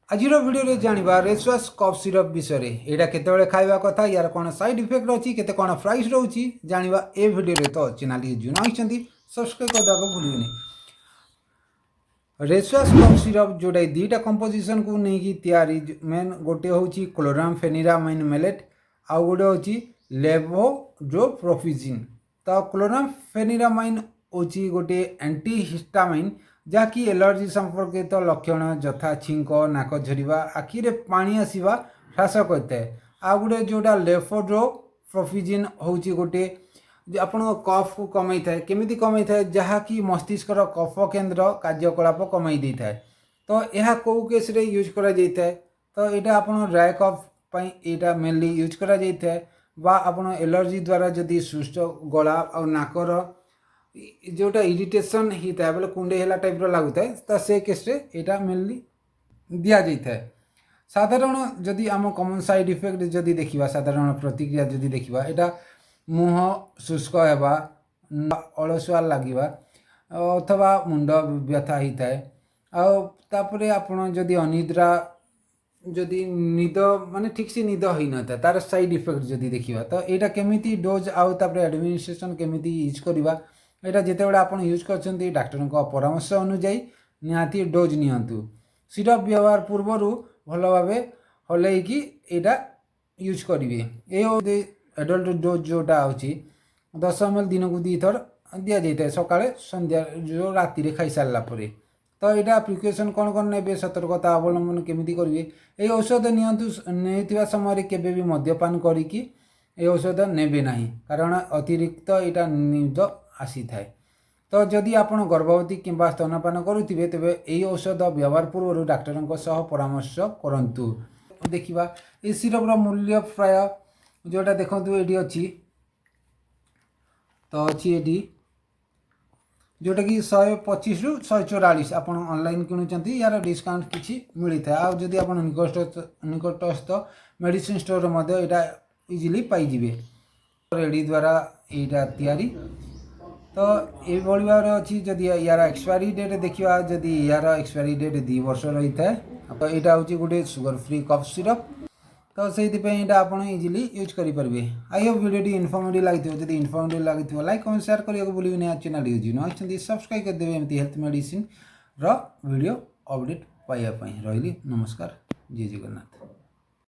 आज वीडियो जाना रेसवास cough syrup विषय यहाँ केतबे खाଇବା कथा यार कौन साइड इफेक्ट अच्छी केते कौन प्राइस रोची जाना ए वीडियो तो चैनल जुना सब्सक्राइब करदेक भूलिए। रेसवास कफ सिरप जोटा दुईटा कंपोजिशन को लेकिन तैयारी मेन गोटे हूँ क्लोराम्फेनिरामाइन मेलेट आउ गोटे हूँ लेवोड्रोप्रोफिजिन। तो क्लोराम्फेनिरामाइन हूँ गोटे एंटीहिस्टामाइन जहाँकि एलर्जी संपर्कित लक्षण यथा छिंक नाक झरीवा आखिरे पानी आसवा ह्रास करता है। आ गोटे जोटा लेवोड्रोप्रोफिजिन हूँ गोटे आपण कफ को कमाई थाए केमिति कमाई थाए जहाँकि मस्तिष्कर कफ केन्द्र कार्यकलाप कमाई दे थाए। तो यह कौ केस रे यूज करा जाय थाए तो यहाँ आपण ड्राई कफ पई एटा मेनली यूज करा जाय थाए बा आपण एलर्जी द्वारा जदि सुष्ट गला और नाकर जोटा इरिटेशन होता है बोले कुंडे हेला टाइप लगुता है तो से केस रे एटा मेनली दिया जाय थाए। साधारण जदि आम कॉमन साइड इफेक्ट जदि देखिबा साधारण प्रतिक्रिया जदि देखिबा एटा मुह शुष्क होगा अलसुआ लगे अथवा मुंड व्यथा होता है आउे आपण जदि अनिद्रा जदि निद माने ठीक से निद हो न था तार साइड इफेक्ट जदि देखिबा तो यहाँ केमिति डोज आउ एडमिनिस्ट्रेशन केमिति यूज करवा यहाँ जितेबाला आप यूज कर डाक्टर परामर्श अनुजाई निहाती डोज नियंतु। सिरप व्यवहार पूर्व भल भाव हलैकी यहाँ यूज करेंगे। ये एडल्ट डोज जोटा अच्छी 10 ml दिन को 2 थर दि जाए सका संध्या जो राति खाई सारापर। तो यहाँ प्रिकॉशन कौन कौन ने सतर्कता अवलंबन केमिति करेंगे ये औषध नहीं समय केवे भी मद्यपान करी औषध नेबे ना कारण अतिरिक्त यहाँ निद आसी थाए। तो जदि आपण गर्भवती किंबा स्तनपान करुथिबे तेबे एई औषध व्यवहार पूर्व डाक्टर परामर्श करंतु। देखिबा ए सिरपर मूल्य प्राय जोटा देखु ये अच्छी तो अच्छी ये जोटा कि 125 रु 144 आप ऑनलाइन किणुंट यार डिस्काउंट किसी मिलता है। आउ जदि आप निकटस्थ मेडिसिन स्टोर यहाँ इजिली पाइबे रेडी द्वारा यहाँ तैयारी। तो ये भाव अच्छी जदि यार एक्सपायरी डेट देखा जदि यार एक्सपायरी डेट 2 वर्ष रही है तो यहाँ हूँ गोटे सुगर फ्री कफ सिरप। तो से यहाँ आप इजिली यूज करेंगे। आई होप वीडियो इनफॉर्मेटिव लगी जब इनफॉर्मेटिव लगी लाइक कमेंट शेयर करने को भूलिए नहीं। चैनल यूज न सब्सक्राइब करदेवे एमती हेल्थ मेडिसिन वीडियो अपडेट पाइबापी रही। नमस्कार, जय जगन्नाथ।